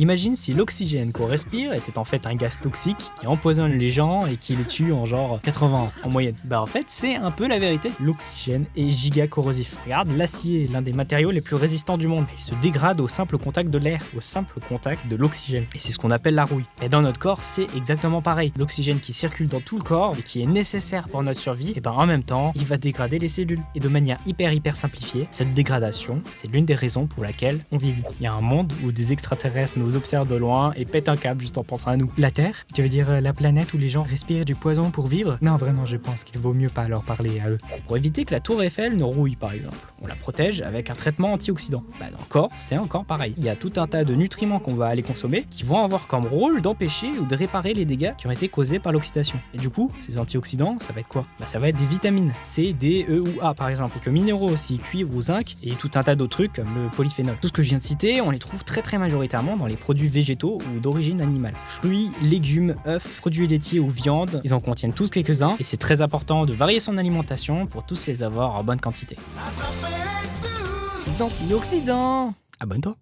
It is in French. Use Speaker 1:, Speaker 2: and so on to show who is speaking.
Speaker 1: Imagine si l'oxygène qu'on respire était en fait un gaz toxique qui empoisonne les gens et qui les tue en genre 80 ans en moyenne. Bah en fait c'est un peu la vérité. L'oxygène est giga corrosif. Regarde, l'acier est l'un des matériaux les plus résistants du monde. Il se dégrade au simple contact de l'air, au simple contact de l'oxygène. Et c'est ce qu'on appelle la rouille. Et dans notre corps c'est exactement pareil. L'oxygène qui circule dans tout le corps et qui est nécessaire pour notre survie, et ben en même temps il va dégrader les cellules. Et de manière hyper simplifiée, cette dégradation c'est l'une des raisons pour laquelle on vieillit. Il y a un monde où des extraterrestres nous observent de loin et pètent un câble juste en pensant à nous. La Terre? Tu veux dire la planète où les gens respirent du poison pour vivre? Non vraiment je pense qu'il vaut mieux pas leur parler à eux. Pour éviter que la tour Eiffel ne rouille par exemple, on la protège avec un traitement antioxydant. Bah dans le corps c'est encore pareil. Il y a tout un tas de nutriments qu'on va aller consommer qui vont avoir comme rôle d'empêcher ou de réparer les dégâts qui ont été causés par l'oxydation. Et du coup ces antioxydants ça va être quoi? Bah ça va être des vitamines C, D, E ou A par exemple, et que minéraux aussi, cuivre ou zinc et tout un tas d'autres trucs comme le polyphénol. Tout ce que je viens de citer on les trouve très majoritairement dans les produits végétaux ou d'origine animale. Fruits, légumes, œufs, produits laitiers ou viande, ils en contiennent tous quelques-uns et c'est très important de varier son alimentation pour tous les avoir en bonne quantité. Les antioxydants! Abonne-toi!